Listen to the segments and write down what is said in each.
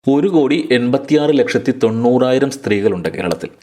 1,86,90,000 സ്ത്രീകളുണ്ട്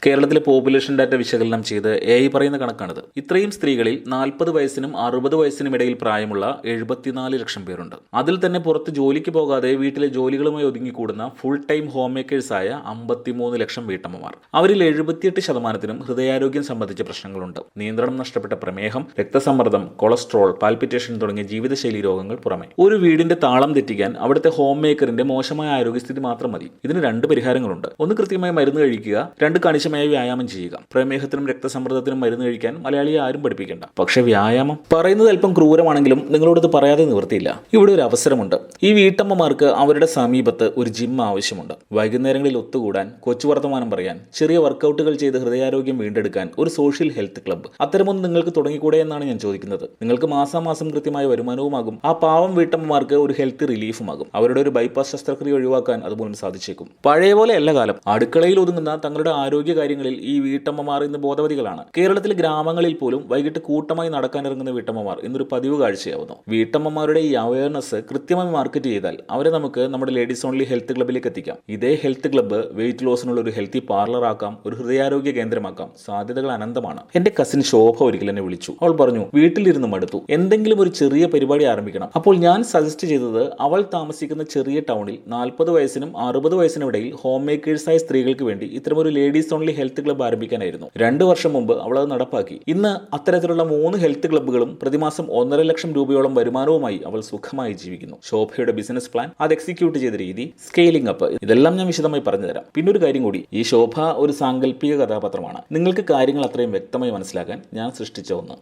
കേരളത്തിലെ population data വിശകലനം ചെയ്ത് AI പറയുന്ന കണക്കാണിത്. ഇത്രയും സ്ത്രീകളിൽ 40 വയസ്സിനും 60 വയസ്സിനും ഇടയിൽ പ്രായമുള്ള 74 ലക്ഷം പേരുണ്ട്. അതിൽ തന്നെ പുറത്ത് ജോലിക്ക് പോകാതെ വീട്ടിലെ ജോലികളുമായി ഒതുങ്ങിക്കൂടുന്ന ഫുൾ ടൈം ഹോം മേക്കേഴ്സായ 53 ലക്ഷം വീട്ടമ്മമാർ. അവരിൽ 78% ഹൃദയാരോഗ്യം സംബന്ധിച്ച പ്രശ്നങ്ങളുണ്ട്. നിയന്ത്രണം നഷ്ടപ്പെട്ട പ്രമേഹം, രക്തസമ്മർദ്ദം, കൊളസ്ട്രോൾ, പാൽപിറ്റേഷൻ തുടങ്ങിയ ജീവിതശൈലി രോഗങ്ങൾ പുറമെ. ഒരു വീടിന്റെ താളം തെറ്റിക്കാൻ അവിടുത്തെ ഹോം മേക്കറിന്റെ മോശമായ ആരോഗ്യസ്ഥിതി മാത്രം മതി. ഇതിന് 2 പരിഹാരങ്ങളുണ്ട്. ഒന്ന്, കൃത്യമായി മരുന്ന് കഴിക്കുക. 2, കണിശമായ വ്യായാമം ചെയ്യുക. പ്രമേഹത്തിനും രക്തസമ്മർദ്ദത്തിനും മരുന്ന് കഴിക്കാൻ മലയാളിയെ ആരും പഠിപ്പിക്കേണ്ട. പക്ഷേ വ്യായാമം പറയുന്നത് അല്പം ക്രൂരമാണെങ്കിലും നിങ്ങളോട് ഇത് പറയാതെ നിവൃത്തിയില്ല. ഇവിടെ ഒരു അവസരമുണ്ട്. ഈ വീട്ടമ്മമാർക്ക് അവരുടെ സമീപത്ത് ഒരു ജിം ആവശ്യമുണ്ട്. വൈകുന്നേരങ്ങളിൽ ഒത്തുകൂടാൻ, കൊച്ചു വർത്തമാനം പറയാൻ, ചെറിയ വർക്കൗട്ടുകൾ ചെയ്ത് ഹൃദയാരോഗ്യം വീണ്ടെടുക്കാൻ ഒരു സോഷ്യൽ ഹെൽത്ത് ക്ലബ്ബ്. അത്തരമൊന്നും നിങ്ങൾക്ക് തുടങ്ങിക്കൂടെ എന്നാണ് ഞാൻ ചോദിക്കുന്നത്. നിങ്ങൾക്ക് മാസാമാസം കൃത്യമായ വരുമാനവുമാകും. ആ പാവം വീട്ടമ്മമാർക്ക് ഒരു ഹെൽത്ത് റിലീഫുമാകും. അവരുടെ ഒരു ബൈപ്പാസ് ശസ്ത്രക്രിയ ഒഴിവാക്കാൻ അതുപോലും സാധിച്ചേക്കും. പഴയ പോലെ അല്ല കാലം. അടുക്കളയിൽ ഒതുങ്ങുന്ന തങ്ങളുടെ ആരോഗ്യ കാര്യങ്ങളിൽ ഈ വീട്ടമ്മമാർ ഇന്ന് ബോധവതികളാണ്. കേരളത്തിലെ ഗ്രാമങ്ങളിൽ പോലും വൈകിട്ട് കൂട്ടമായി നടക്കാനിറങ്ങുന്ന വീട്ടമ്മമാർ ഇന്നൊരു പതിവ് കാഴ്ചയാവുന്നു. വീട്ടമ്മമാരുടെ ഈ അവയർനെസ് കൃത്യമായി മാർക്കറ്റ് ചെയ്താൽ അവരെ നമുക്ക് നമ്മുടെ ലേഡീസ് ഓൺലി ഹെൽത്ത് ക്ലബ്ബിലേക്ക് എത്തിക്കാം. ഇതേ ഹെൽത്ത് ക്ലബ്ബ് വെയിറ്റ് ലോസിനുള്ള ഒരു ഹെൽത്തി പാർലർ ആക്കാം, ഒരു ഹൃദയാരോഗ്യ കേന്ദ്രമാക്കാം. സാധ്യതകൾ അനന്തമാണ്. എന്റെ കസിൻ ശോഭ ഒരിക്കൽ എന്നെ വിളിച്ചു. അവൾ പറഞ്ഞു, വീട്ടിലിരുന്ന് മടുത്തു, എന്തെങ്കിലും ഒരു ചെറിയ പരിപാടി ആരംഭിക്കണം. അപ്പോൾ ഞാൻ സജസ്റ്റ് ചെയ്തത് അവൾ താമസിക്കുന്ന ചെറിയ ടൗണിൽ 40 വയസ്സിനും 60 വയസ്സിനും ഇടയിൽ ഹോം മേക്കേഴ്സായ സ്ത്രീകൾക്ക് വേണ്ടി ഇത്തരമൊരു ലേഡീസ് ഓൺലി ഹെൽത്ത് ക്ലബ്ബ് ആരംഭിക്കാനായിരുന്നു. 2 വർഷം മുമ്പ് അവൾ അത് നടപ്പാക്കി. ഇന്ന് അത്തരത്തിലുള്ള 3 ഹെൽത്ത് ക്ലബ്ബുകളും പ്രതിമാസം 1.5 ലക്ഷം രൂപയോളം വരുമാനവുമായി അവൾ സുഖമായി ജീവിക്കുന്നു. ശോഭയുടെ ബിസിനസ് പ്ലാൻ, അത് എക്സിക്യൂട്ട് ചെയ്ത രീതി, സ്കെയിലിംഗ് അപ്പ്, ഇതെല്ലാം ഞാൻ വിശദമായി പറഞ്ഞുതരാം. പിന്നെ ഒരു കാര്യം കൂടി, ഈ ശോഭ ഒരു സാങ്കല്പിക കഥാപാത്രമാണ്. നിങ്ങൾക്ക് കാര്യങ്ങൾ അത്രയും വ്യക്തമായി മനസ്സിലാക്കാൻ ഞാൻ സൃഷ്ടിച്ച ഒന്ന്.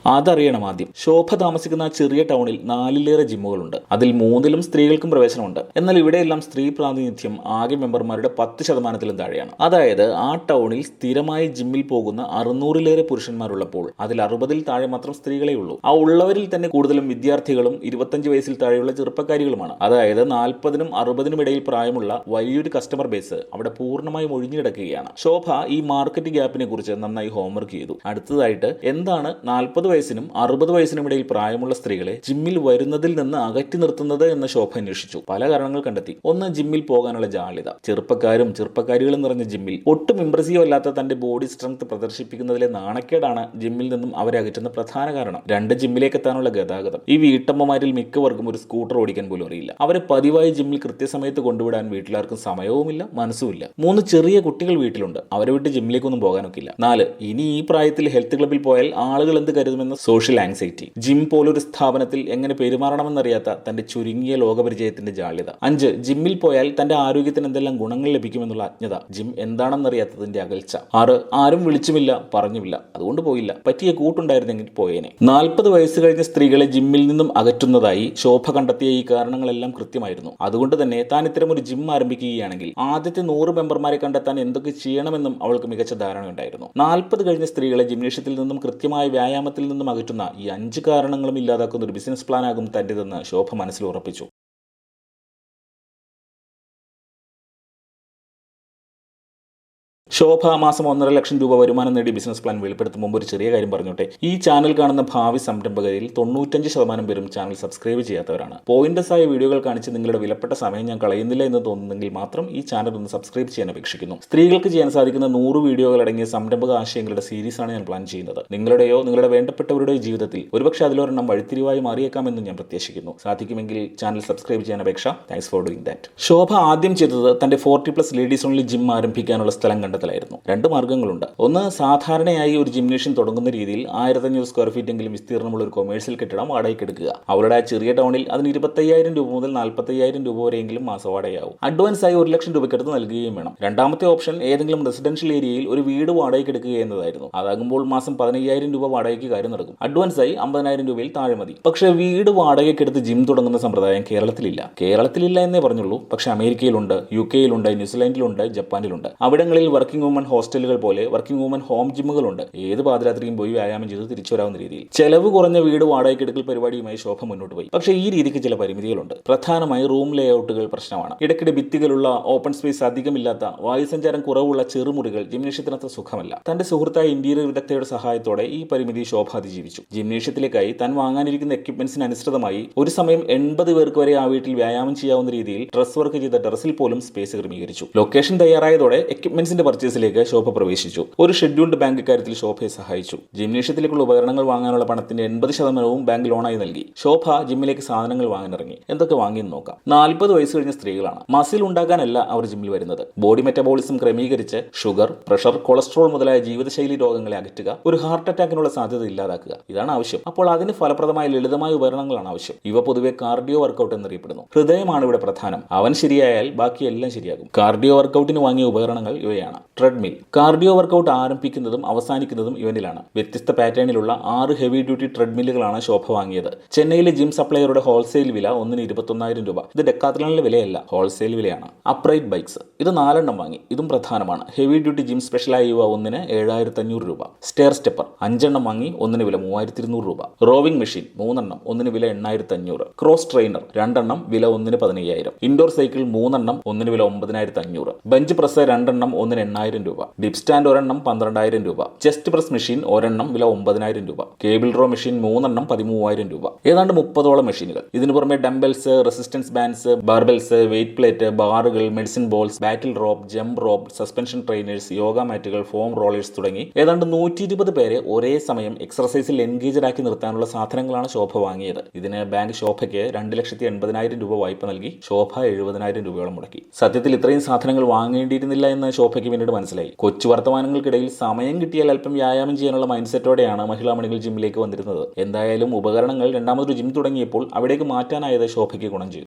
അതറിയണം ആദ്യം. ശോഭ താമസിക്കുന്ന ചെറിയ ടൗണിൽ 4ലേറെ ജിമ്മുകളുണ്ട്. അതിൽ 3ലും സ്ത്രീകൾക്കും പ്രവേശനമുണ്ട്. എന്നാൽ ഇവിടെയെല്ലാം സ്ത്രീ പ്രാതിനിധ്യം ആകെ മെമ്പർമാരുടെ 10% താഴെയാണ്. അതായത് ആ ടൗണിൽ സ്ഥിരമായി ജിമ്മിൽ പോകുന്ന 600ലേറെ പുരുഷന്മാരുള്ളപ്പോൾ അതിൽ 60ൽ താഴെ മാത്രം സ്ത്രീകളെ ഉള്ളൂ. ആ ഉള്ളവരിൽ തന്നെ കൂടുതലും വിദ്യാർത്ഥികളും 25 വയസ്സിൽ താഴെയുള്ള ചെറുപ്പക്കാരികളുമാണ്. അതായത് 40നും 60നും ഇടയിൽ പ്രായമുള്ള വലിയൊരു കസ്റ്റമർ ബേസ് അവിടെ പൂർണ്ണമായും ഒഴിഞ്ഞു കിടക്കുകയാണ്. ശോഭ ഈ മാർക്കറ്റ് ഗ്യാപ്പിനെ കുറിച്ച് നന്നായി ഹോംവർക്ക് ചെയ്തു. അടുത്തതായിട്ട്, എന്താണ് 40 വയസ്സിനും 60 വയസ്സിനും ഇടയിൽ പ്രായമുള്ള സ്ത്രീകളെ ജിമ്മിൽ വരുന്നതിൽ നിന്ന് അകറ്റി നിർത്തുന്നത് എന്ന് ശോഭ അന്വേഷിച്ചു. പല കാരണങ്ങൾ കണ്ടെത്തി. ഒന്ന്, ജിമ്മിൽ പോകാനുള്ള ജാള്യത. ചെറുപ്പക്കാരികളും നിറഞ്ഞ ജിമ്മിൽ ഒട്ടും ഇംപ്രസീവ് അല്ലാത്ത തന്റെ ബോഡി സ്ട്രെങ്ത് പ്രദർശിപ്പിക്കുന്നതിലെ നാണക്കേടാണ് ജിമ്മിൽ നിന്നും അവരെ അകറ്റുന്ന പ്രധാന കാരണം. 2, ജിമ്മിലേക്ക് എത്താനുള്ള ഗതാഗതം. ഈ വീട്ടമ്മമാരിൽ മിക്കവർക്കും ഒരു സ്കൂട്ടർ ഓടിക്കാൻ പോലും അറിയില്ല. അവരെ പതിവായി ജിമ്മിൽ കൃത്യസമയത്ത് കൊണ്ടുവിടാൻ വീട്ടിലാർക്കും സമയവുമില്ല, മനസ്സുമില്ല. 3, ചെറിയ കുട്ടികൾ വീട്ടിലുണ്ട്. അവരെ വിട്ട് ജിമ്മിലേക്കൊന്നും പോകാനൊക്കില്ല. 4, ഇനി ഈ പ്രായത്തിൽ ഹെൽത്ത് ക്ലബ്ബിൽ പോയാൽ ആളുകൾ എന്ത് കരുതുമെന്ന് സോഷ്യൽ ആങ്സൈറ്റി. ജിം പോലൊരു സ്ഥാപനത്തിൽ എങ്ങനെ പെരുമാറണമെന്നറിയാത്ത തന്റെ ചുരുങ്ങിയ ലോകപരിചയത്തിന്റെ ജാള്യത. 5, ജിമ്മിൽ പോയാൽ തന്റെ ആരോഗ്യത്തിന് എന്തെല്ലാം ഗുണങ്ങൾ ലഭിക്കുമെന്നുള്ള അജ്ഞത. ജിം എന്താണെന്നറിയാത്തതിന്റെ അകൽച്ച. 6, ആരും വിളിച്ചുമില്ല, പറഞ്ഞുമില്ല, അതുകൊണ്ട് പോയില്ല. പറ്റിയ കൂട്ടുണ്ടായിരുന്നെങ്കിൽ പോയേനെ. 40 വയസ്സ് കഴിഞ്ഞ സ്ത്രീകളെ ജിമ്മിൽ നിന്നും അകറ്റുന്നതായി ശോഭ കണ്ടെത്തിയ ഈ കാരണങ്ങളെല്ലാം കൃത്യമായിരുന്നു. അതുകൊണ്ട് തന്നെ താൻ ഇത്തരം ഒരു ജിം ആരംഭിക്കുകയാണെങ്കിൽ ആദ്യത്തെ 100 മെമ്പർമാരെ കണ്ടെത്താൻ എന്തൊക്കെ ചെയ്യണമെന്നും അവൾക്ക് മികച്ച ധാരണയുണ്ടായിരുന്നു. 40 കഴിഞ്ഞ സ്ത്രീകളെ ജിംനേഷ്യത്തിൽ നിന്നും കൃത്യമായ വ്യായാമത്തിൽ നിന്നും അകറ്റുന്ന ഈ 5 കാരണങ്ങളും ഇല്ലാതാക്കുന്ന ഒരു ബിസിനസ് പ്ലാനാകും തന്റേതെന്ന് ശോഭ മനസ്സിൽ ഉറപ്പിച്ചു. ശോഭ മാസം 1.5 ലക്ഷം രൂപ വരുമാനം നേടി ബിസിനസ് പ്ലാൻ വെളിപ്പെടുത്തും മുമ്പ് ഒരു ചെറിയ കാര്യം പറഞ്ഞോട്ടെ. ഈ ചാനൽ കാണുന്ന ഭാവി സംരംഭകരിൽ 95% പേരും ചാനൽ സബ്സ്ക്രൈബ് ചെയ്യാത്തവരാണ്. പോയിന്റസ് ആയ വീഡിയോകൾ കാണിച്ച് നിങ്ങളുടെ വിലപ്പെട്ട സമയം ഞാൻ കളയുന്നില്ല എന്ന് തോന്നുന്നെങ്കിൽ മാത്രം ഈ ചാനൽ ഒന്ന് സബ്സ്ക്രൈബ് ചെയ്യാൻ അപേക്ഷിക്കുന്നു. സ്ത്രീകൾക്ക് ചെയ്യാൻ സാധിക്കുന്ന 100 വീഡിയോകൾ അടങ്ങിയ സംരംഭക ആശയങ്ങളുടെ സീരീസാണ് ഞാൻ പ്ലാൻ ചെയ്യുന്നത്. നിങ്ങളുടെയോ നിങ്ങളുടെ വേണ്ടപ്പെട്ടവരുടെയോ ജീവിതത്തിൽ ഒരുപക്ഷെ അതിലൊരെണ്ണം വഴിത്തിരിവായി മാറിയേക്കാമെന്ന് ഞാൻ പ്രത്യാശിക്കുന്നു. സാധിക്കുമെങ്കിൽ ചാനൽ സബ്സ്ക്രൈബ് ചെയ്യാൻ അപേക്ഷ. Thanks for doing that. Shobha ആദ്യം ചെയ്തത് തന്റെ 40+ ലേഡീസ് ഓൺലി ജിം ആരംഭിക്കാനുള്ള സ്ഥലം കണ്ടെത്തലായിരുന്നു. 2 മാർഗ്ഗങ്ങളുണ്ട്. ഒന്ന്, സാധാരണയായി ഒരു ജിംനേഷ്യം തുടങ്ങുന്ന രീതിയിൽ 1500 സ്ക്വയർ ഫീറ്റ് എങ്കിലും വിസ്തീർണമുള്ള ഒരു കൊമേഴ്സ്യൽ കെട്ടിടം വാടകയ്ക്ക് എടുക്കുക. അവരുടെ ആ ചെറിയ ടൗണിൽ അതിന് 25,000 രൂപ മുതൽ 45,000 രൂപ വരെയെങ്കിലും മാസവാടകയാവും. അഡ്വാൻസ് ആയി 1 ലക്ഷം രൂപയ്ക്കടുത്ത് നൽകുകയും വേണം. രണ്ടാമത്തെ ഓപ്ഷൻ ഏതെങ്കിലും റെസിഡൻഷ്യൽ ഏരിയയിൽ ഒരു വീട് വാടകയ്ക്ക് എടുക്കുക എന്നതായിരുന്നു. അതാകുമ്പോൾ മാസം 15,000 രൂപ വാടകയ്ക്ക് കാര്യം നടക്കും. അഡ്വാൻസ് ആയി 50,000 രൂപയിൽ താഴെ മതി. പക്ഷേ വീട് വാടകയ്ക്ക് എടുത്ത് ജിം തുടങ്ങുന്ന സമ്പ്രദായം കേരളത്തിലില്ല എന്നേ പറഞ്ഞുള്ളൂ. പക്ഷേ അമേരിക്കയിലുണ്ട്, UK-യിലുണ്ട്, ന്യൂസിലാൻഡിലുണ്ട്, ജപ്പാനിലുണ്ട്. അവിടങ്ങളിൽ വർക്കിംഗ് വർക്കിംഗ് വുമൺ ഹോസ്റ്റലുകൾ പോലെ വർക്കിംഗ് വുമൺ ഹോം ജിമ്മുകളുണ്ട്. ഏത് പാതിരാത്രിയും പോയി വ്യായാമം ചെയ്ത് തിരിച്ചു വരാവുന്ന രീതിയിൽ. ചെലവ് കുറഞ്ഞ വീട് വാടകയ്ക്കെടുക്കൽ പരിപാടിയുമായി ശോഭ മുന്നോട്ട് പോയി. പക്ഷേ ഈ രീതിക്ക് ചില പരിമിതികളുണ്ട്. പ്രധാനമായി റൂം ലേഔട്ടുകൾ പ്രശ്നമാണ്. ഇടയ്ക്കിടെ ഭിത്തികളുള്ള ഓപ്പൺ സ്പേസ് അധികമില്ലാത്ത വായുസഞ്ചാരം കുറവുള്ള ചെറുമുറികൾ ജിംനേഷ്യത്തിനത്ര സുഖമല്ല. തന്റെ സുഹൃത്തായ ഇന്റീരിയർ വിദഗ്ധയുടെ സഹായത്തോടെ ഈ പരിമിതി ശോഭ അതിജീവിച്ചു. ജിംനേഷ്യത്തിലേക്കായി താൻ വാങ്ങാനിരിക്കുന്ന എക്യുപ്മെന്റ്സിന് അനുസൃതമായി ഒരു സമയം 80 പേർക്ക് വരെ ആ വീട്ടിൽ വ്യായാമം ചെയ്യാവുന്ന രീതിയിൽ ഡ്രസ് വർക്ക് ചെയ്ത ടെറസിൽ പോലും സ്പേസ് ക്രമീകരിച്ചു. ലൊക്കേഷൻ തയ്യാറായതോടെ എക്യുപ്മെന്റ്സിന്റെ പർച്ചേസിലേക്ക് ശോഭ പ്രവേശിച്ചു. ഒരു ഷെഡ്യൂൾഡ് ബാങ്ക് ഇക്കാര്യത്തിൽ ശോഭയെ സഹായിച്ചു. ജിംനേഷ്യത്തിലേക്കുള്ള ഉപകരണങ്ങൾ വാങ്ങാനുള്ള പണത്തിന്റെ 80% ബാങ്ക് ലോണായി നൽകി. ശോഭ ജിമ്മിലേക്ക് സാധനങ്ങൾ വാങ്ങാനിറങ്ങി. എന്തൊക്കെ വാങ്ങിയെന്ന് നോക്കാം. 40 വയസ്സ് കഴിഞ്ഞ സ്ത്രീകളാണ്. മസിൽ ഉണ്ടാക്കാനല്ല അവർ ജിമ്മിൽ വരുന്നത്. ബോഡി മെറ്റബോളിസം ക്രമീകരിച്ച് ഷുഗർ, പ്രഷർ, കൊളസ്ട്രോൾ മുതലായ ജീവിതശൈലി രോഗങ്ങളെ അകറ്റുക, ഒരു ഹാർട്ട് അറ്റാക്കിനുള്ള സാധ്യത ഇല്ലാതാക്കുക. ഇതാണ് ആവശ്യം. അപ്പോൾ അതിന് ഫലപ്രദമായ ലളിതമായ ഉപകരണങ്ങളാണ് ആവശ്യം. ഇവ പൊതുവെ കാർഡിയോ വർക്കൗട്ട് എന്നറിയപ്പെടുന്നു. ഹൃദയമാണ് ഇവിടെ പ്രധാനം. അവൻ ശരിയായാൽ ബാക്കിയെല്ലാം ശരിയാകും. കാർഡിയോ വർക്കൗട്ടിന് വാങ്ങിയ ഉപകരണങ്ങൾ ഇവയാണ്. ട്രെഡ്മിൽ. കാർഡിയോ വർക്കൗട്ട് ആരംഭിക്കുന്നതും അവസാനിക്കുന്നതും ഇവനിലാണ്. വ്യത്യസ്ത പാറ്റേണിലുള്ള 6 ഹെവി ഡ്യൂട്ടി ട്രെഡ്മില്ലുകളാണ് ശോഭ വാങ്ങിയത്. ചെന്നൈയിലെ ജിം സപ്ലയറുടെ ഹോൾസെയിൽ വില ഒന്നിന് 21,000 രൂപ. ഇത് ഡെക്കാത്തലോണിലെ വിലയല്ല, ഹോൾസെയിൽ വിലയാണ്. Upright bikes. ഇത് 4 എണ്ണം വാങ്ങി. ഇതും പ്രധാനമാണ്. ഹെവി ഡ്യൂട്ടി ജിം സ്പെഷ്യലായ ഇവ ഒന്നിന് 7,500 രൂപ. സ്റ്റെയർ സ്റ്റെപ്പർ 5 എണ്ണം വാങ്ങി. ഒന്നിന് വില 3,200 രൂപ. റോവിംഗ് മെഷീൻ 3 എണ്ണം. ഒന്നിന് വില 8,500. ക്രോസ് ട്രെയിനർ 2 എണ്ണം. വില ഒന്നിന് 15,000. ഇൻഡോർ സൈക്കിൾ 3 എണ്ണം. ഒന്നിന് വില 9,500. ബെഞ്ച് പ്രസ് 2 എണ്ണം. ഒന്നിന് 8,000 രൂപ. ഡിപ് സ്റ്റാൻഡ് ഒരെണ്ണം 12,000 രൂപ. ചെസ്റ്റ് പ്രസ് മെഷീൻ ഒരെണ്ണം. വില 9,000 രൂപ. കേബിൾ റോ മെഷീൻ 3 എണ്ണം. 13,000 രൂപ. ഏതാണ്ട് 30ഓളം മെഷീനുകൾ. ഇതിനു പുറമെ dumbbells, resistance bands, barbells, weight plate, ബാറുകൾ, medicine balls, battle rope, jump rope, suspension trainers, yoga മാറ്റുകൾ, ഫോം റോളേഴ്സ് തുടങ്ങി ഏതാണ്ട് 120 പേരെ ഒരേ സമയം എക്സർസൈസിൽ എൻഗേജഡ് ആക്കി നിർത്താനുള്ള സാധനങ്ങളാണ് ശോഭ വാങ്ങിയത്. ഇതിന് ബാങ്ക് ശോഭയ്ക്ക് 2,80,000 രൂപ വായ്പ നൽകി. ശോഭ 70,000 രൂപയോളം മുടക്കി. സത്യത്തിൽ ഇത്രയും സാധനങ്ങൾ വാങ്ങേണ്ടിയിരുന്നില്ല എന്ന് ശോഭയ്ക്ക് പിന്നീട് മനസ്സിലായി. കൊച്ചു വർത്തമാനങ്ങൾക്കിടയിൽ സമയം കിട്ടിയാൽ അല്പം വ്യായാമം ചെയ്യാനുള്ള മൈൻഡ് സെറ്റോടെയാണ് മഹിളാമണികൾ ജിമ്മിലേക്ക് വന്നിരുന്നത്. എന്തായാലും ഉപകരണങ്ങൾ രണ്ടാമതൊരു ജിം തുടങ്ങിയപ്പോൾ അവിടേക്ക് മാറ്റാനായത് ശോഭയ്ക്ക് ഗുണം ചെയ്തു.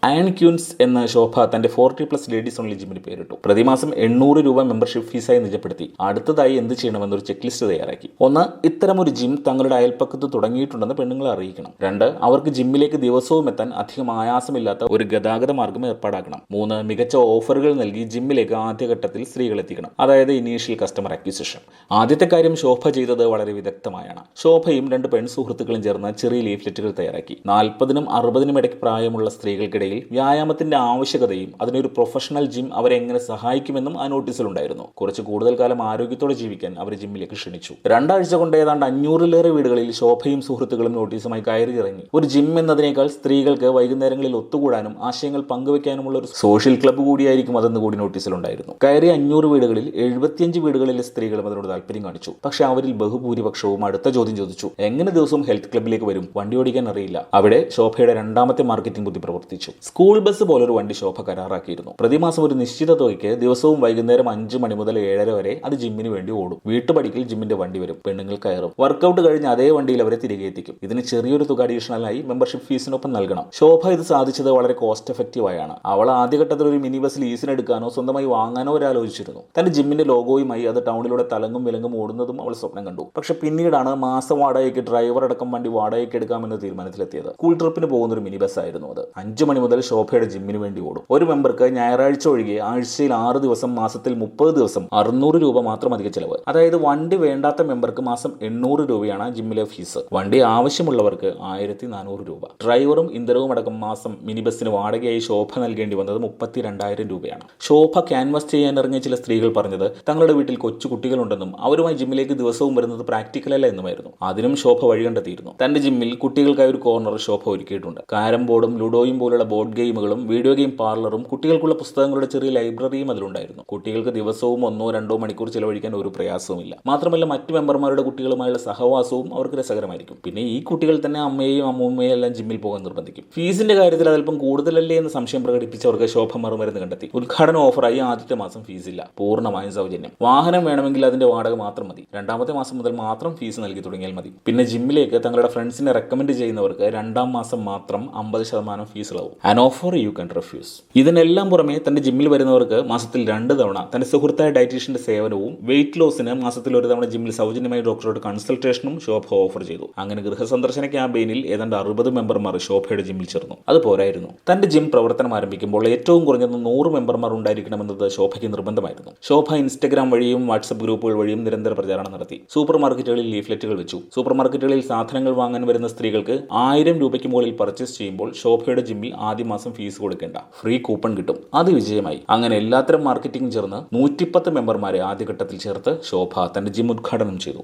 അയൺ ക്യൂൻസ് എന്ന ശോഭ തന്റെ 40+ ലേഡീസ് ഓൺലി ജിമ്മിന് പേരിട്ടു. പ്രതിമാസം 800 രൂപ മെമ്പർഷിപ്പ് ഫീസായി നിജപ്പെടുത്തി. അടുത്തതായി എന്ത് ചെയ്യണമെന്നൊരു ചെക്ക് ലിസ്റ്റ് തയ്യാറാക്കി. 1. ഇത്തരമൊരു ജിം തങ്ങളുടെ അയൽപ്പക്കത്ത് തുടങ്ങിയിട്ടുണ്ടെന്ന് പെണ്ണുങ്ങളെ അറിയിക്കണം. 2. അവർക്ക് ജിമ്മിലേക്ക് ദിവസവും എത്താൻ അധികം ആയാസമില്ലാത്ത ഒരു ഗതാഗത മാർഗം ഏർപ്പാടാക്കണം. 3. മികച്ച ഓഫറുകൾ നൽകി ജിമ്മിലേക്ക് ആദ്യഘട്ടത്തിൽ സ്ത്രീകൾ എത്തിക്കണം. അതായത് ഇനീഷ്യൽ കസ്റ്റമർ അക്വിസിഷൻ. ആദ്യത്തെ കാര്യം ശോഭ ചെയ്തത് വളരെ വിദഗ്ധമായാണ്. ശോഭയും 2 പെൺസുഹൃത്തുക്കളും ചേർന്ന് ചെറിയ ലീഫ്ലെറ്റുകൾ തയ്യാറാക്കി. 40-നും 60-നും ഇടയ്ക്ക് പ്രായമുള്ള സ്ത്രീകൾക്കിടയിൽ വ്യായാമത്തിന്റെ ആവശ്യകതയും അതിനൊരു പ്രൊഫഷണൽ ജിം അവരെ എങ്ങനെ സഹായിക്കുമെന്നും ആ നോട്ടീസിലുണ്ടായിരുന്നു. കുറച്ച് കൂടുതൽ കാലം ആരോഗ്യത്തോടെ ജീവിക്കാൻ അവർ ജിമ്മിലേക്ക് ക്ഷണിച്ചു. 2 ആഴ്ച കൊണ്ട് ഏതാണ്ട് 500-ലേറെ വീടുകളിൽ ശോഭയും സുഹൃത്തുക്കളും നോട്ടീസുമായി കയറി ഇറങ്ങി. ഒരു ജിം എന്നതിനേക്കാൾ സ്ത്രീകൾക്ക് വൈകുന്നേരങ്ങളിൽ ഒത്തുകൂടാനും ആശയങ്ങൾ പങ്കുവെക്കാനുമുള്ള ഒരു സോഷ്യൽ ക്ലബ്ബ് കൂടിയായിരിക്കും അതെന്ന് കൂടി നോട്ടീസിലുണ്ടായിരുന്നു. കയറിയ 500 വീടുകളിൽ 75 വീടുകളിലെ സ്ത്രീകളും അതിനോട് താല്പര്യം കാണിച്ചു. പക്ഷേ അവരിൽ ബഹുഭൂരിപക്ഷവും അടുത്ത ചോദ്യം ചോദിച്ചു: എങ്ങനെ ദിവസവും ഹെൽത്ത് ക്ലബ്ബിലേക്ക് വരും? വണ്ടി ഓടിക്കാൻ അറിയില്ല. അവിടെ ശോഭയുടെ 2ാമത്തെ മാർക്കറ്റിംഗ് ബുദ്ധി പ്രവർത്തിച്ചു. സ്കൂൾ ബസ് പോലൊരു വണ്ടി ശോഭ കരാറാക്കിയിരുന്നു. പ്രതിമാസം ഒരു നിശ്ചിത തുകയ്ക്ക് ദിവസവും വൈകുന്നേരം 5 മണി മുതൽ 7:30 വരെ അത് ജിമ്മിന് വേണ്ടി ഓടും. വീട്ടുപടിക്കൽ ജിമ്മിന്റെ വണ്ടി വരും. പെണ്ണുങ്ങൾ കയറും. വർക്കൗട്ട് കഴിഞ്ഞ് അതേ വണ്ടിയിൽ അവരെ തിരികെ എത്തിക്കും. ഇതിന് ചെറിയൊരു തുക അഡീഷണലായി മെമ്പർഷിപ്പ് ഫീസിനൊപ്പം നൽകണം. ശോഭ ഇത് സാധിച്ചത് വളരെ കോസ്റ്റ് എഫക്റ്റീവായാണ്. അവൾ ആദ്യഘട്ടത്തിൽ ഒരു മിനി ബസ് ലീസിനെടുക്കാനോ സ്വന്തമായി വാങ്ങാനോ ഒരാലോചിച്ചിരുന്നു. തന്റെ ജിമ്മിന്റെ ലോഗോയുമായി അത് ടൗണിലൂടെ തലങ്ങും വിലങ്ങും ഓടുന്നതും അവൾ സ്വപ്നം കണ്ടു. പക്ഷെ പിന്നീടാണ് മാസം വാടകയ്ക്ക് ഡ്രൈവർ അടക്കം വണ്ടി വാടകയ്ക്ക് എടുക്കാമെന്ന തീരുമാനത്തിലെത്തിയത്. സ്കൂൾ ട്രിപ്പിന് പോകുന്ന ഒരു മിനി ബസ് ആയിരുന്നു അത്. 5 മണി മുതൽ ശോഭയുടെ ജിമ്മിന് വേണ്ടി ഓടും. ഒരു മെമ്പർക്ക് ഞായറാഴ്ച ഒഴികെ ആഴ്ചയിൽ 6 ദിവസം, മാസത്തിൽ 30 ദിവസം 600 രൂപ മാത്രം അധിക ചെലവ്. അതായത് വണ്ടി വേണ്ടാത്ത മെമ്പർക്ക് മാസം 800 രൂപയാണ് ജിമ്മിലെ ഫീസ്. വണ്ടി ആവശ്യമുള്ളവർക്ക് 1,400 രൂപ. ഡ്രൈവറും ഇന്ധനവും അടക്കം മാസം മിനി ബസ്സിന് വാടകയായി ശോഭ നൽകേണ്ടി വന്നത് 32,000 രൂപയാണ്. ശോഭ ക്യാൻവാസ് ചെയ്യാൻ ഇറങ്ങിയ ചില സ്ത്രീകൾ പറഞ്ഞത് തങ്ങളുടെ വീട്ടിൽ കൊച്ചു കുട്ടികളുണ്ടെന്നും അവരുമായി ജിമ്മിലേക്ക് ദിവസവും വരുന്നത് പ്രാക്ടിക്കൽ അല്ല എന്നുമായിരുന്നു. അതിനും ശോഭ വഴി കണ്ടെത്തിയിരുന്നു. തന്റെ ജിമ്മിൽ കുട്ടികൾക്കായി ഒരു കോർണർ ശോഭ ഒരുക്കിയിട്ടുണ്ട്. കാരം ബോർഡും ലുഡോയും പോലുള്ള ബോർഡ് ഗെയിമുകളും വീഡിയോ ഗെയിം പാർലറും കുട്ടികൾക്കുള്ള പുസ്തകങ്ങളുടെ ചെറിയ ലൈബ്രറിയും അതിലുണ്ടായിരുന്നു. കുട്ടികൾക്ക് ദിവസവും 1-2 മണിക്കൂർ ചിലവഴിക്കാൻ ഒരു പ്രയാസവുമില്ല. മാത്രമല്ല മറ്റു മെമ്പർമാരുടെ കുട്ടികളുമായുള്ള സഹവാസവും അവർക്ക് രസകരമായിരിക്കും. പിന്നെ ഈ കുട്ടികൾ തന്നെ അമ്മയെയും അമ്മൂമ്മയും എല്ലാം ജിമ്മിൽ പോകാൻ നിർബന്ധിക്കും. ഫീസിന്റെ കാര്യത്തിൽ അതല്പം കൂടുതലല്ലേ എന്ന് സംശയം പ്രകടിപ്പിച്ചവർക്ക് ശോഭ മറുമരുന്ന് കണ്ടെത്തി. ഉദ്ഘാടന ഓഫറായി ആദ്യത്തെ മാസം ഫീസില്ല, പൂർണ്ണമായും സൗജന്യം. വാഹനം വേണമെങ്കിൽ അതിന്റെ വാടക മാത്രം മതി. 2ാമത്തെ മാസം മുതൽ മാത്രം ഫീസ് നൽകി തുടങ്ങിയാൽ മതി. പിന്നെ ജിമ്മിലേക്ക് തങ്ങളുടെ ഫ്രണ്ട്സിനെ റെക്കമെൻഡ് ചെയ്യുന്നവർക്ക് 2ാം മാസം മാത്രം 50% ഫീസ് ഇളവും. An offer you can refuse. ഇതിനെല്ലാം പുറമെ തന്റെ ജിമ്മിൽ വരുന്നവർക്ക് മാസത്തിൽ 2 തവണ തന്റെ സുഹൃത്തായ ഡയറ്റീഷ്യന്റെ സേവനവും വെയിറ്റ് ലോസിന് മാസത്തിൽ 1 തവണ ജിമ്മിൽ സൗജന്യമായി ഡോക്ടറോട് കൺസൾട്ടേഷനും ശോഭ ഓഫർ ചെയ്തു. അങ്ങനെ ഗൃഹസന്ദർശന ക്യാമ്പയിനിൽ ഏതാണ്ട് 60 മെമ്പർമാർ ശോഭയുടെ ജിമ്മിൽ ചേർന്നു. അത് പോരായിരുന്നു, തന്റെ ജിം പ്രവർത്തനം ആരംഭിക്കുമ്പോൾ ഏറ്റവും കുറഞ്ഞത് 100 മെമ്പർമാർ ഉണ്ടായിരിക്കണമെന്നത് ശോഭയ്ക്ക് നിർബന്ധമായിരുന്നു. ശോഭ ഇൻസ്റ്റഗ്രാം വഴിയും വാട്സ്ആപ്പ് ഗ്രൂപ്പുകൾ വഴിയും നിരന്തര പ്രചാരണം നടത്തി. സൂപ്പർ മാർക്കറ്റുകളിൽ ലീഫ്ലെറ്റുകൾ വെച്ചു. സൂപ്പർ മാർക്കറ്റുകളിൽ സാധനങ്ങൾ വാങ്ങാൻ വരുന്ന സ്ത്രീകൾക്ക് 1000 രൂപയ്ക്ക് മുകളിൽ പർച്ചേസ് ചെയ്യുമ്പോൾ ശോഭയുടെ ജിമ്മിൽ ആദ്യ മാസം ഫീസ് കൊടുക്കേണ്ട, ഫ്രീ കൂപ്പൺ കിട്ടും. അത് വിജയമായി. അങ്ങനെ എല്ലാത്തരം മാർക്കറ്റിംഗ് ചേർന്ന് 110 മെമ്പർമാരെ ആദ്യഘട്ടത്തിൽ ചേർത്ത് ശോഭ തന്റെ ജിം ഉദ്ഘാടനം ചെയ്തു.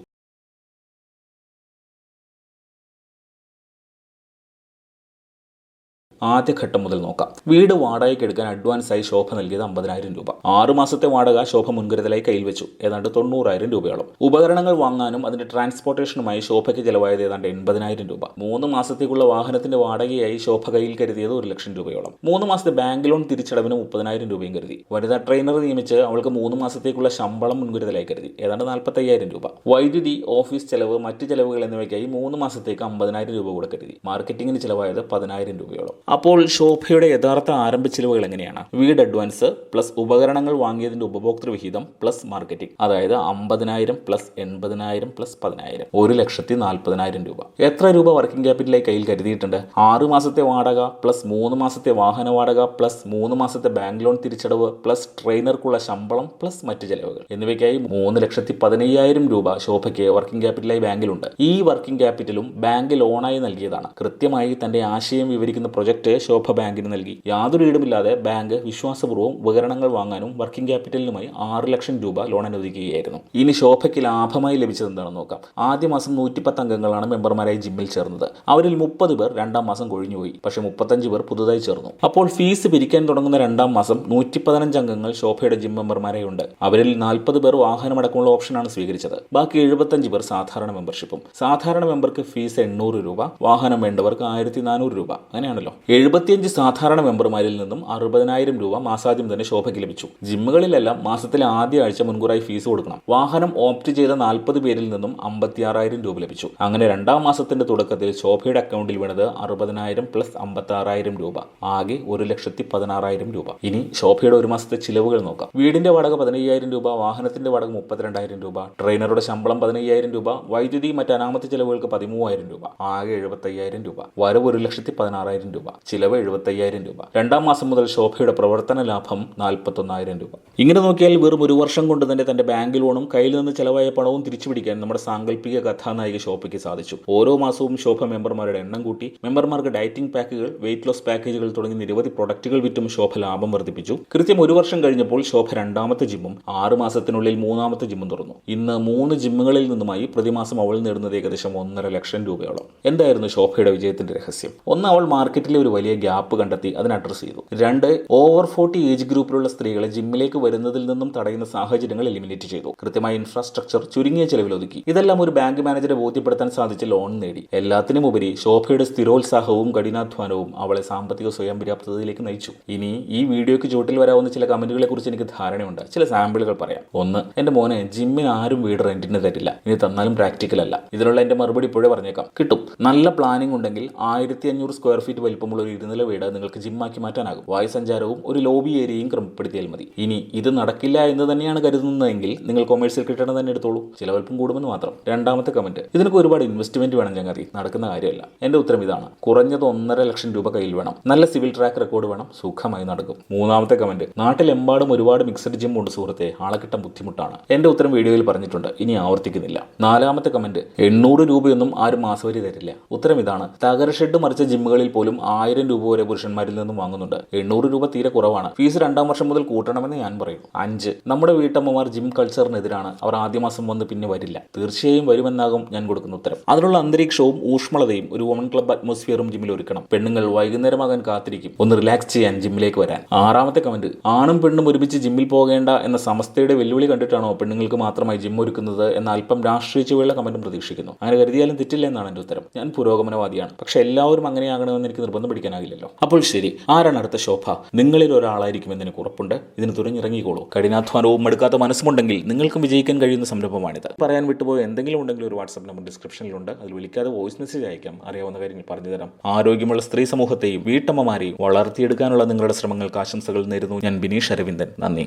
ആദ്യഘട്ടം മുതൽ നോക്കാം. വീട് വാടകയ്ക്ക് എടുക്കാൻ അഡ്വാൻസായി ശോഭ നൽകിയത് 50,000 രൂപ. 6 മാസത്തെ വാടക ശോഭ മുൻകരുതലായി കയ്യിൽ വെച്ചു, ഏതാണ്ട് 90,000 രൂപയോളം. ഉപകരണങ്ങൾ വാങ്ങാനും അതിന്റെ ട്രാൻസ്പോർട്ടേഷനുമായി ശോഭയ്ക്ക് ചെലവായത് ഏതാണ്ട് 80,000 രൂപ. 3 മാസത്തേക്കുള്ള വാഹനത്തിന്റെ വാടകയായി ശോഭ കയ്യിൽ കരുതിയത് 1,00,000 രൂപയോളം. 3 മാസത്തെ ബാങ്ക് ലോൺ തിരിച്ചടവിന് 30,000 രൂപയും കരുതി. വനിതാ ട്രെയിനർ നിയമിച്ച് അവൾക്ക് 3 മാസത്തേക്കുള്ള ശമ്പളം മുൻകരുതലായി കരുതി, ഏതാണ്ട് 45,000 രൂപ. വൈദ്യുതി, ഓഫീസ് ചെലവ്, മറ്റ് ചെലവുകൾ എന്നിവയ്ക്കായി 3 മാസത്തേക്ക് 50,000 രൂപ കൂടെ കരുതി. മാർക്കറ്റിംഗിന് ചെലവായത് 10,000 രൂപയോളം. അപ്പോൾ ശോഭയുടെ യഥാർത്ഥ ആരംഭ ചിലവുകൾ എങ്ങനെയാണ്? വീട് അഡ്വാൻസ് പ്ലസ് ഉപകരണങ്ങൾ വാങ്ങിയതിന്റെ ഉപഭോക്തൃ വിഹിതം പ്ലസ് മാർക്കറ്റിംഗ്, അതായത് 50,000 പ്ലസ് 80,000 പ്ലസ് 10,000, 1,40,000 രൂപ. എത്ര രൂപ വർക്കിംഗ് ക്യാപിറ്റലായി കയ്യിൽ കരുതിയിട്ടുണ്ട്? 6 മാസത്തെ വാടക പ്ലസ് 3 മാസത്തെ വാഹന വാടക പ്ലസ് 3 മാസത്തെ ബാങ്ക് ലോൺ തിരിച്ചടവ് പ്ലസ് ട്രെയിനർക്കുള്ള ശമ്പളം പ്ലസ് മറ്റ് ചെലവുകൾ എന്നിവയ്ക്കായി 3,15,000 രൂപ ശോഭയ്ക്ക് വർക്കിംഗ് ക്യാപിറ്റലായി ബാങ്കിലുണ്ട്. ഈ വർക്കിംഗ് ക്യാപിറ്റലും ബാങ്ക് ലോണായി നൽകിയതാണ്. കൃത്യമായി തന്റെ ആശയം വിവരിക്കുന്ന പ്രൊജക്ട് ശോഭ ബാങ്കിന് നൽകി. യാതൊരു ഈടുമില്ലാതെ ബാങ്ക് വിശ്വാസപൂർവ്വം ഉപകരണങ്ങൾ വാങ്ങാനും വർക്കിംഗ് ക്യാപിറ്റലിനുമായി 6 ലക്ഷം രൂപ ലോൺ അനുവദിക്കുകയായിരുന്നു. ഇനി ശോഭയ്ക്ക് ലാഭമായി ലഭിച്ചത് എന്താണെന്ന് നോക്കാം. ആദ്യ മാസം 110 അംഗങ്ങളാണ് മെമ്പർമാരായി ജിമ്മിൽ ചേർന്നത്. അവരിൽ 30 പേർ 2ാം മാസം കൊഴിഞ്ഞുപോയി. പക്ഷേ 35 പേർ പുതുതായി ചേർന്നു. അപ്പോൾ ഫീസ് പിരിക്കാൻ തുടങ്ങുന്ന 2ാം മാസം 115 അംഗങ്ങൾ ശോഭയുടെ ജിം മെമ്പർമാരായി ഉണ്ട്. അവരിൽ 40 പേർ വാഹനമടക്കമുള്ള ഓപ്ഷനാണ് സ്വീകരിച്ചത്. ബാക്കി 75 പേർ സാധാരണ മെമ്പർഷിപ്പും. സാധാരണ മെമ്പർക്ക് ഫീസ് 800 രൂപ, വാഹനം വേണ്ടവർക്ക് 1,400 രൂപ. അങ്ങനെയാണല്ലോ. 75 സാധാരണ മെമ്പർമാരിൽ നിന്നും 60,000 രൂപ മാസാദ്യം തന്നെ ശോഭയ്ക്ക് ലഭിച്ചു. ജിമ്മുകളിലെല്ലാം മാസത്തിലെ ആദ്യ ആഴ്ച മുൻകൂറായി ഫീസ് കൊടുക്കണം. വാഹനം ഓപ്റ്റ് ചെയ്ത 40 പേരിൽ നിന്നും 56,000 രൂപ ലഭിച്ചു. അങ്ങനെ 2ാം മാസത്തിന്റെ തുടക്കത്തിൽ ശോഭയുടെ അക്കൗണ്ടിൽ വീണത് 60,000 പ്ലസ് 56,000 രൂപ, ആകെ 1,16,000 രൂപ. ഇനി ശോഭയുടെ ഒരു മാസത്തെ ചിലവുകൾ നോക്കാം. വീടിന്റെ വാടക 15,000 രൂപ, വാഹനത്തിന്റെ വാടക 32,000 രൂപ, ട്രെയിനറുടെ ശമ്പളം 15,000 രൂപ, വൈദ്യുതി മറ്റ് അനാമത്തെ ചിലവുകൾക്ക് 13,000 രൂപ, ആകെ 75,000 രൂപ. വരവ് 1,16,000 രൂപ, ചിലവ് 75,000 രൂപ. 2ാം മാസം മുതൽ ശോഭയുടെ പ്രവർത്തന ലാഭം 41,000 രൂപ. ഇങ്ങനെ നോക്കിയാൽ വെറും ഒരു വർഷം കൊണ്ട് തന്നെ തന്റെ ബാങ്ക് ലോണും കയ്യിൽ നിന്ന് ചെലവായ പണവും തിരിച്ചുപിടിക്കാൻ നമ്മുടെ സാങ്കല്പിക കഥാനായിക ശോഭയ്ക്ക് സാധിച്ചു. ഓരോ മാസവും ശോഭ മെമ്പർമാരുടെ എണ്ണം കൂട്ടി. മെമ്പർമാർക്ക് ഡയറ്റിംഗ് പാക്കുകൾ, വെയിറ്റ് ലോസ് പാക്കേജുകൾ തുടങ്ങി നിരവധി പ്രൊഡക്റ്റുകൾ വിറ്റും ശോഭ ലാഭം വർദ്ധിപ്പിച്ചു. കൃത്യം ഒരു വർഷം കഴിഞ്ഞപ്പോൾ ശോഭ 2ാമത്തെ ജിമ്മും 6 മാസത്തിനുള്ളിൽ 3ാമത്തെ ജിമ്മും തുറന്നു. ഇന്ന് 3 ജിമ്മുകളിൽ നിന്നുമായി പ്രതിമാസം അവൾ നേടുന്നത് ഏകദേശം 1.5 ലക്ഷം രൂപയോളം. എന്തായിരുന്നു ശോഭയുടെ വിജയത്തിന്റെ രഹസ്യം? ഒന്ന്, അവൾ മാർക്കറ്റിലെ ഒരു വലിയ ഗ്യാപ്പ് കണ്ടെത്തി അതിന് അഡ്രസ് ചെയ്തു. 2, ഓവർ 40 ഏജ് ഗ്രൂപ്പിലുള്ള സ്ത്രീകളെ ജിമ്മിലേക്ക് വരുന്നതിൽ നിന്നും തടയുന്ന സാഹചര്യങ്ങൾ എലിമിനേറ്റ് ചെയ്തു. കൃത്യമായ ഇൻഫ്രാസ്ട്രക്ചർ ചുരുങ്ങിയ ചെലവിൽ ഒതുക്കി. ഇതെല്ലാം ഒരു ബാങ്ക് മാനേജറെ ബോധ്യപ്പെടുത്താൻ സാധിച്ച ലോൺ നേടി. എല്ലാത്തിനുമുപരി ശോഭയുടെ സ്ഥിരോത്സാഹവും കഠിനാധ്വാനവും അവളെ സാമ്പത്തിക സ്വയം പര്യാപ്തതയിലേക്ക് നയിച്ചു. ഇനി ഈ വീഡിയോയ്ക്ക് ചുവട്ടിൽ വരാവുന്ന ചില കമന്റുകളെ കുറിച്ച് എനിക്ക് ധാരണയുണ്ട്. ചില സാമ്പിളുകൾ പറയാം. 1, എന്റെ മോനെ ജിമ്മിന് ആരും വീട് റെന്റിന് തരില്ല, ഇനി തന്നാലും പ്രാക്ടിക്കൽ അല്ല. ഇതിനുള്ള എന്റെ മറുപടി ഇപ്പോഴേ പറഞ്ഞേക്കാം, കിട്ടും. നല്ല പ്ലാനിംഗ് ഉണ്ടെങ്കിൽ 1,500 സ്ക്വയർ ഫീറ്റ് വലിപ്പമുള്ള ഒരു 2 നില വീട് നിങ്ങൾക്ക് ജിമ്മാക്കി മാറ്റാനാകും. വായുസഞ്ചാരവും ഒരു ലോബി ഏരിയയും ക്രമപ്പെടുത്തിയാൽ മതി. ഇനി ഇത് നടക്കില്ല എന്ന് തന്നെയാണ് കരുതുന്നതെങ്കിൽ നിങ്ങൾ കൊമേഴ്സ്യൽ കെട്ടിടം തന്നെ എടുത്തോളൂ, ചിലവൽപ്പം കൂടുമെന്ന് മാത്രം. 2ാമത്തെ കമന്റ്, ഇതിനൊക്കെ ഒരുപാട് ഇൻവെസ്റ്റ്മെന്റ് വേണം ചങ്ങാതി, നടക്കുന്ന കാര്യമല്ല. എന്റെ ഉത്തരം ഇതാണ്, കുറഞ്ഞത് 1.5 ലക്ഷം രൂപ കയ്യിൽ വേണം, നല്ല സിവിൽ ട്രാക്ക് റെക്കോർഡ് വേണം, സുഖമായി നടക്കും. 3ാമത്തെ കമന്റ്, നാട്ടിലെമ്പാടും ഒരുപാട് മിക്സഡ് ജിം ഉണ്ട് സുഹൃത്തെ, ആളെ കിട്ടാൻ ബുദ്ധിമുട്ടാണ്. എന്റെ ഉത്തരം വീഡിയോയിൽ പറഞ്ഞിട്ടുണ്ട്, ഇനി ആവർത്തിക്കുന്നില്ല. 4ാമത്തെ കമന്റ്, 800 രൂപയൊന്നും ആരും മാസവരി തരില്ല. ഉത്തരം ഇതാണ്, തകര ഷെഡ് മറിച്ച ജിമ്മുകളിൽ പോലും 1000 രൂപ വരെ പുരുഷന്മാരിൽ നിന്നും വാങ്ങുന്നുണ്ട്. 800 രൂപ തീരെ കുറവാണ്. ഫീസ് 2ാം വർഷം മുതൽ കൂട്ടണമെന്ന് ഞാൻ പറയും. 5, നമ്മുടെ വീട്ടമ്മമാർ ജിം കൾച്ചറിനെതിരാണ്. അവർ ആദ്യ മാസം വന്ന് പിന്നെ വരില്ല. തീർച്ചയായും വരുമെന്നാകും ഞാൻ കൊടുക്കുന്ന ഉത്തരം. അതിനുള്ള അന്തരീക്ഷവും ഊഷ്മളതയും ഒരു വുമൺ ക്ലബ് അറ്റ്മോസ്ഫിയറും ജിമ്മിൽ ഒരുക്കണം. പെണ്ണുങ്ങൾ വൈകുന്നേരമാകാൻ കാത്തിരിക്കും ഒന്ന് റിലാക്സ് ചെയ്യാൻ ജിമ്മിലേക്ക് വരാൻ. 6ാമത്തെ കമന്റ്, ആണും പെണ്ണും ഒരുമിച്ച് ജിമ്മിൽ പോകേണ്ട എന്ന സമസ്തയുടെ വെല്ലുവിളി കണ്ടിട്ടാണോ പെണ്ണുങ്ങൾക്ക് മാത്രമായി ജിം ഒരുക്കുന്നത് എന്ന അല്പം രാഷ്ട്രീയ ചുവയുള്ള കമന്റും പ്രതീക്ഷിക്കുന്നു. അങ്ങനെ കരുതിയാലും തെറ്റില്ല എന്നാണ് എന്റെ ഉത്തരം. ഞാൻ പുരോഗമനവാദിയാണ്, പക്ഷെ എല്ലാവരും അങ്ങനെയാകണമെന്ന് എനിക്ക് നിർബന്ധം കണ്ടുപിടിക്കാനാകില്ലല്ലോ. അപ്പോൾ ശരി, ആരാണ് അടുത്ത ശോഭ? നിങ്ങളിൽ ഒരാളായിരിക്കുമെന്ന് എനിക്ക് ഉറപ്പുണ്ട്. ഇതിന് തുനിഞ്ഞിറങ്ങിക്കോളൂ. കഠിനാധ്വാനവും മടുക്കാത്ത മനസ്സുമുണ്ടെങ്കിൽ നിങ്ങൾക്കും വിജയിക്കാൻ കഴിയുന്ന സംരംഭമാണിത്. പറയാൻ വിട്ടുപോയ എന്തെങ്കിലും ഉണ്ടെങ്കിൽ ഒരു വാട്സ്ആപ്പ് നമ്പർ ഡിസ്ക്രിപ്ഷനിലുണ്ട്. അതിൽ വിളിക്കാതെ വോയിസ് മെസ്സേജ് അയക്കാം. അറിയാവുന്ന കാര്യങ്ങൾ പറഞ്ഞു തരാം. ആരോഗ്യമുള്ള സ്ത്രീ സമൂഹത്തെയും വീട്ടമ്മമാരെയും വളർത്തിയെടുക്കാനുള്ള നിങ്ങളുടെ ശ്രമങ്ങൾക്ക് ആശംസകൾ നേരുന്നു ഞാൻ ബിനീഷ് അരവിന്ദൻ. നന്ദി.